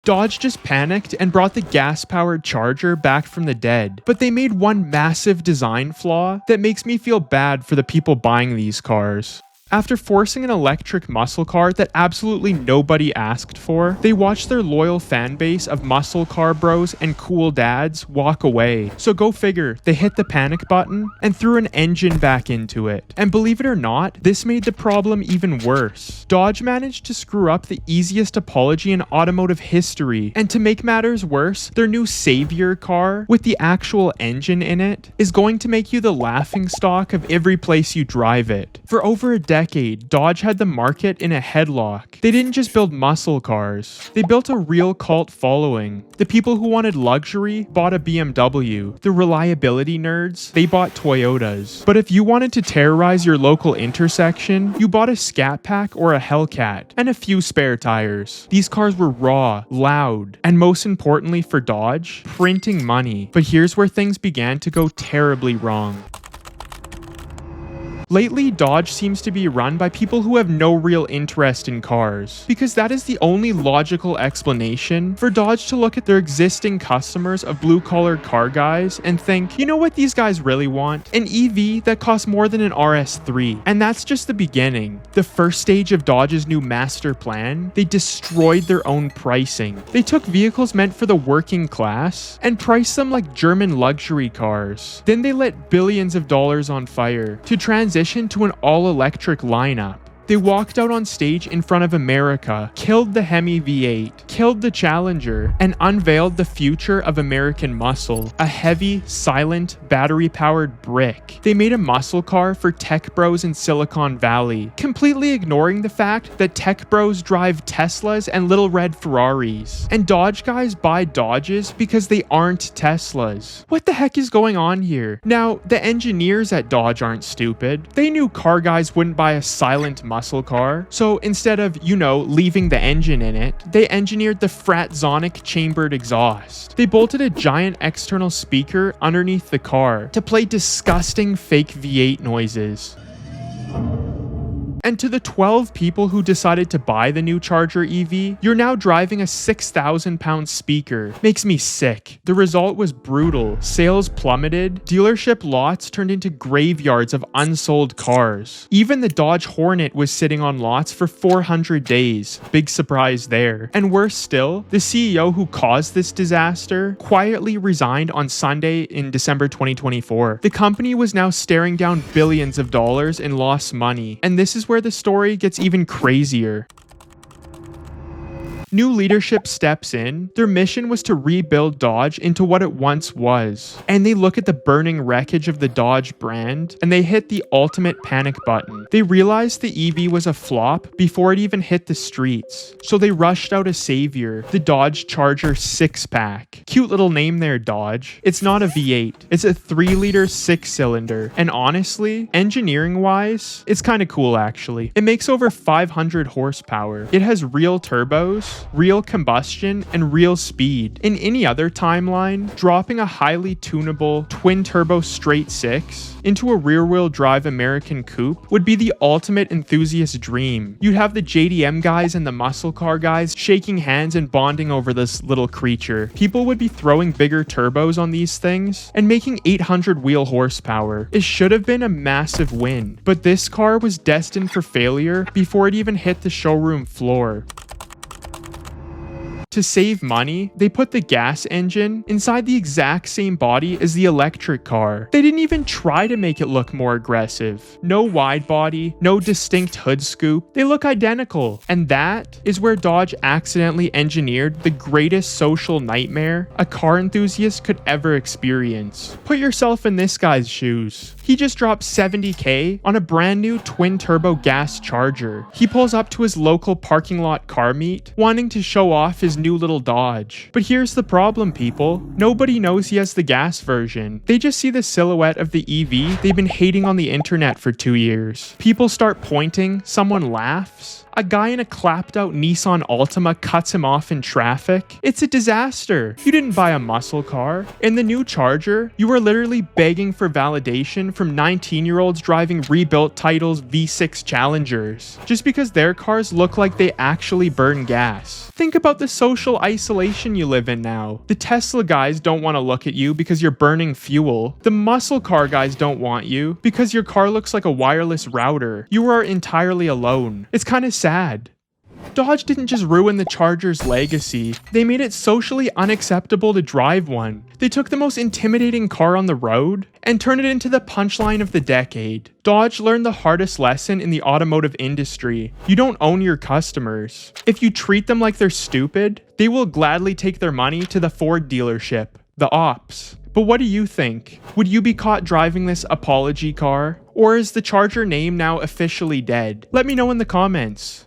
Dodge just panicked and brought the gas-powered Charger back from the dead, but they made one massive design flaw that makes me feel bad for the people buying these cars. After forcing an electric muscle car that absolutely nobody asked for, they watched their loyal fan base of muscle car bros and cool dads walk away. So go figure, they hit the panic button and threw an engine back into it. And believe it or not, this made the problem even worse. Dodge managed to screw up the easiest apology in automotive history, and to make matters worse, their new Savior car, with the actual engine in it, is going to make you the laughingstock of every place you drive it. For over a decade, Dodge had the market in a headlock. They didn't just build muscle cars. They built a real cult following. The people who wanted luxury bought a BMW. The reliability nerds, they bought Toyotas. But if you wanted to terrorize your local intersection, you bought a Scat Pack or a Hellcat, and a few spare tires. These cars were raw, loud, and most importantly for Dodge, printing money. But here's where things began to go terribly wrong. Lately, Dodge seems to be run by people who have no real interest in cars, because that is the only logical explanation for Dodge to look at their existing customers of blue-collar car guys and think, you know what these guys really want? An EV that costs more than an RS3. And that's just the beginning. The first stage of Dodge's new master plan, they destroyed their own pricing. They took vehicles meant for the working class and priced them like German luxury cars. Then they lit billions of dollars on fire to transition to an all-electric lineup. They walked out on stage in front of America, killed the Hemi V8, killed the Challenger, and unveiled the future of American muscle, a heavy, silent, battery-powered brick. They made a muscle car for tech bros in Silicon Valley, completely ignoring the fact that tech bros drive Teslas and little red Ferraris, and Dodge guys buy Dodges because they aren't Teslas. What the heck is going on here? Now, the engineers at Dodge aren't stupid. They knew car guys wouldn't buy a silent muscle car, so instead of, leaving the engine in it, they engineered the Fratzonic chambered exhaust. They bolted a giant external speaker underneath the car to play disgusting fake V8 noises. And to the 12 people who decided to buy the new Charger EV, you're now driving a 6,000-pound speaker. Makes me sick. The result was brutal. Sales plummeted. Dealership lots turned into graveyards of unsold cars. Even the Dodge Hornet was sitting on lots for 400 days. Big surprise there. And worse still, the CEO who caused this disaster quietly resigned on Sunday in December 2024. The company was now staring down billions of dollars in lost money. And this is where the story gets even crazier. New leadership steps in. Their mission was to rebuild Dodge into what it once was. And they look at the burning wreckage of the Dodge brand, and they hit the ultimate panic button. They realized the EV was a flop before it even hit the streets. So they rushed out a savior, the Dodge Charger 6-pack. Cute little name there, Dodge. It's not a V8. It's a 3-liter 6-cylinder. And honestly, engineering-wise, it's kind of cool actually. It makes over 500 horsepower. It has real turbos, real combustion, and real speed. In any other timeline, dropping a highly tunable twin-turbo straight 6 into a rear-wheel drive American coupe would be the ultimate enthusiast dream. You'd have the JDM guys and the muscle car guys shaking hands and bonding over this little creature. People would be throwing bigger turbos on these things and making 800 wheel horsepower. It should have been a massive win, but this car was destined for failure before it even hit the showroom floor. To save money, they put the gas engine inside the exact same body as the electric car. They didn't even try to make it look more aggressive. No wide body, no distinct hood scoop. They look identical. And that is where Dodge accidentally engineered the greatest social nightmare a car enthusiast could ever experience. Put yourself in this guy's shoes. He just dropped $70K on a brand new twin-turbo gas Charger. He pulls up to his local parking lot car meet, wanting to show off his new little Dodge. But here's the problem, people. Nobody knows he has the gas version. They just see the silhouette of the EV they've been hating on the internet for 2 years. People start pointing, someone laughs. A guy in a clapped out Nissan Altima cuts him off in traffic. It's a disaster. You didn't buy a muscle car. In the new Charger, you are literally begging for validation from 19-year-olds driving rebuilt titles V6 Challengers, just because their cars look like they actually burn gas. Think about the social isolation you live in now. The Tesla guys don't want to look at you because you're burning fuel. The muscle car guys don't want you because your car looks like a wireless router. You are entirely alone. It's kind of sad. Dodge didn't just ruin the Charger's legacy, they made it socially unacceptable to drive one. They took the most intimidating car on the road and turned it into the punchline of the decade. Dodge learned the hardest lesson in the automotive industry. You don't own your customers. If you treat them like they're stupid, they will gladly take their money to the Ford dealership, the ops. But what do you think? Would you be caught driving this apology car? Or is the Charger name now officially dead? Let me know in the comments.